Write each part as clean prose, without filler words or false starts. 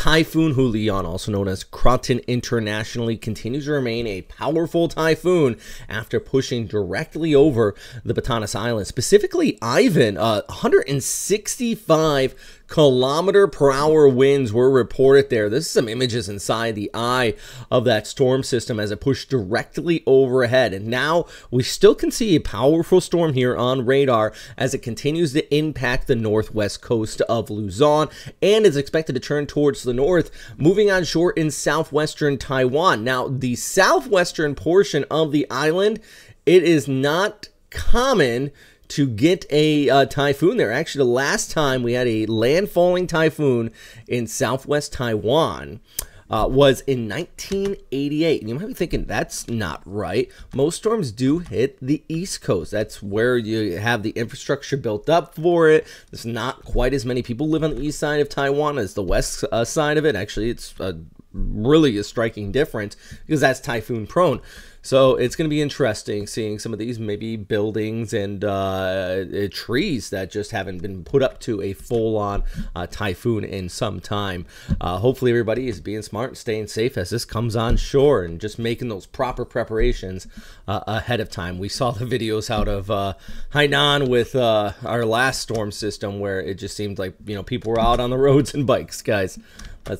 Typhoon Julian, also known as Krathon internationally, continues to remain a powerful typhoon after pushing directly over the Batanes Island. Specifically, Ivan, 165-kilometer-per-hour winds were reported there. This is some images inside the eye of that storm system as it pushed directly overhead. And now we still can see a powerful storm here on radar as it continues to impact the northwest coast of Luzon and is expected to turn towards the north, moving on shore in southwestern Taiwan. Now, the southwestern portion of the island, it is not common to get a typhoon there. Actually, the last time we had a landfalling typhoon in southwest Taiwan was in 1988. And you might be thinking, that's not right. Most storms do hit the East Coast. That's where you have the infrastructure built up for it. There's not quite as many people live on the east side of Taiwan as the west side of it. Actually, it's really a striking difference because that's typhoon prone. So it's going to be interesting seeing some of these maybe buildings and trees that just haven't been put up to a full-on typhoon in some time. Hopefully everybody is being smart and staying safe as this comes on shore and just making those proper preparations ahead of time. We saw the videos out of Hainan with our last storm system where it just seemed like, you know, people were out on the roads and bikes, guys.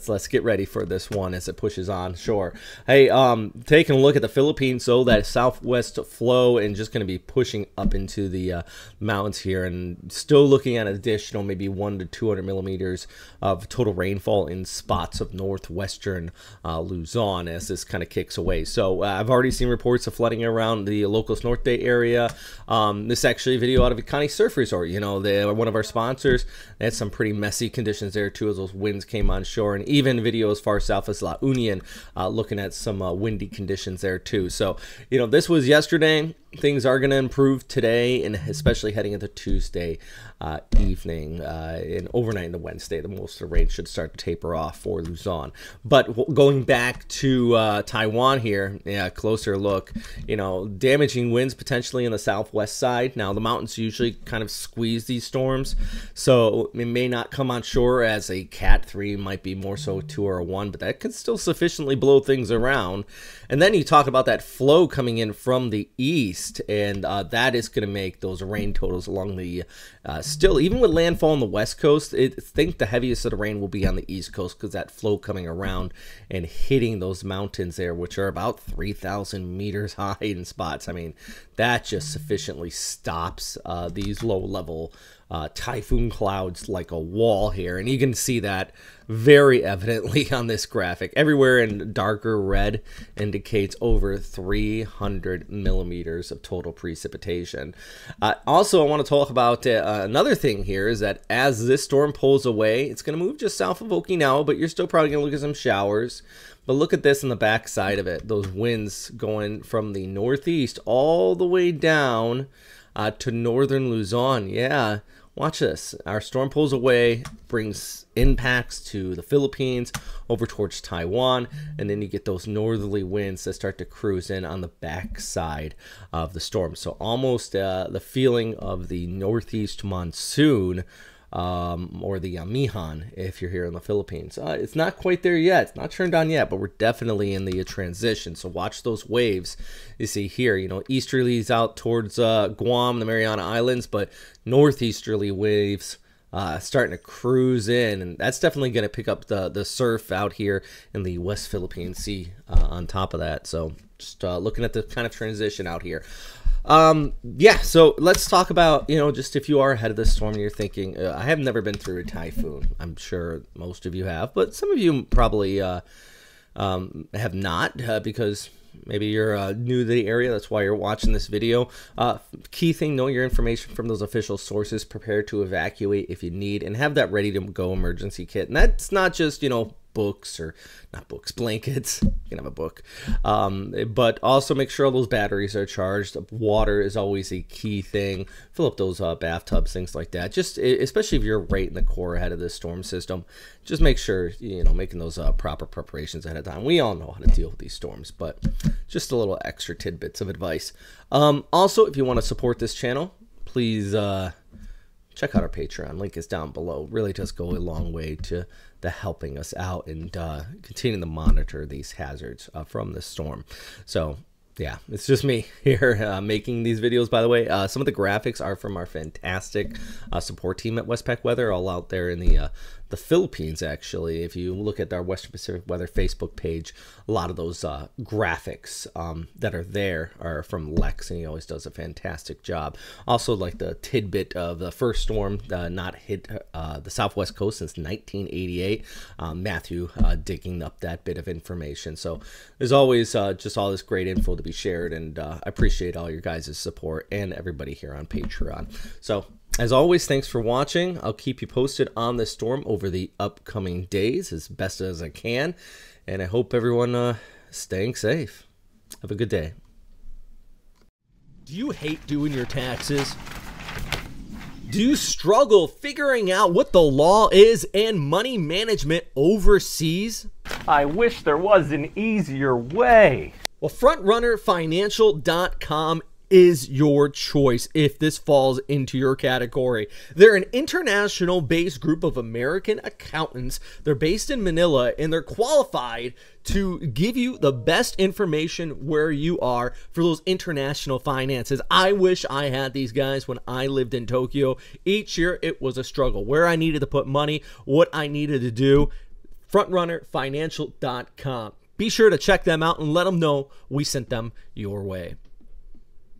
Let's get ready for this one as it pushes on shore. Hey, taking a look at the Philippines, so that southwest flow and just going to be pushing up into the mountains here, and still looking at additional maybe 100 to 200 millimeters of total rainfall in spots of northwestern Luzon as this kind of kicks away. So I've already seen reports of flooding around the Ilocos Norte area. This is actually a video out of Ikani Surf Resort. You know, they are one of our sponsors. They had some pretty messy conditions there too as those winds came on shore. And even video as far south as La Union, looking at some windy conditions there too. So, you know, this was yesterday. Things are going to improve today, and especially heading into Tuesday evening and overnight into Wednesday. The most of the rain should start to taper off for Luzon. But going back to Taiwan here, yeah, closer look, you know, damaging winds potentially in the southwest side. Now, the mountains usually kind of squeeze these storms, so it may not come on shore as a Cat 3, might be more so 2 or a 1, but that can still sufficiently blow things around. And then you talk about that flow coming in from the east, and that is going to make those rain totals along the still, even with landfall on the west coast, I think the heaviest of the rain will be on the east coast because that flow coming around and hitting those mountains there, which are about 3,000 meters high in spots. I mean, that just sufficiently stops these low-level typhoon clouds like a wall here, and you can see that very evidently on this graphic. Everywhere in darker red indicates over 300 millimeters of total precipitation. Also, I want to talk about another thing here is that as this storm pulls away, it's going to move just south of Okinawa, but you're still probably going to look at some showers. But look at this on the back side of it, those winds going from the northeast all the way down to northern Luzon. Yeah, watch this. Our storm pulls away, brings impacts to the Philippines, over towards Taiwan, and then you get those northerly winds that start to cruise in on the back side of the storm. So almost the feeling of the northeast monsoon, or the Amihan if you're here in the Philippines. It's not quite there yet. It's not turned on yet, but we're definitely in the transition. So watch those waves. You see here, you know, easterlies out towards Guam, the Mariana Islands, but northeasterly waves starting to cruise in, and that's definitely going to pick up the surf out here in the West Philippine Sea on top of that. So just looking at the kind of transition out here. Yeah, so let's talk about, you know, just if you are ahead of the storm and you're thinking, I have never been through a typhoon. I'm sure most of you have, but some of you probably have not because maybe you're new to the area. That's why you're watching this video. Key thing, know your information from those official sources. Prepare to evacuate if you need, and have that ready to go emergency kit. And that's not just, you know, books, or not books, blankets. You can have a book, but also make sure all those batteries are charged. Water is always a key thing. Fill up those bathtubs, things like that. Just especially if you're right in the core ahead of this storm system, just make sure, you know, making those proper preparations ahead of time. We all know how to deal with these storms, but just a little extra tidbits of advice. Also, if you want to support this channel, please check out our Patreon. Link is down below. Really does go a long way to helping us out and continuing to monitor these hazards from the storm. So yeah, it's just me here making these videos, by the way. Some of the graphics are from our fantastic support team at Westpac Weather, all out there in the Philippines, actually. If you look at our Western Pacific Weather Facebook page, a lot of those graphics that are there are from Lex, and he always does a fantastic job. Also, like the tidbit of the first storm not hit the southwest coast since 1988. Matthew digging up that bit of information. So there's always just all this great info to be shared, and I appreciate all your guys' support and everybody here on Patreon. So as always, thanks for watching. I'll keep you posted on this storm over the upcoming days as best as I can, and I hope everyone staying safe. Have a good day. Do you hate doing your taxes? Do you struggle figuring out what the law is and money management overseas? I wish there was an easier way. Well, FrontRunnerFinancial.com is your choice if this falls into your category. They're an international-based group of American accountants. They're based in Manila, and they're qualified to give you the best information where you are for those international finances. I wish I had these guys when I lived in Tokyo. Each year, it was a struggle. Where I needed to put money, what I needed to do. FrontRunnerFinancial.com. Be sure to check them out and let them know we sent them your way.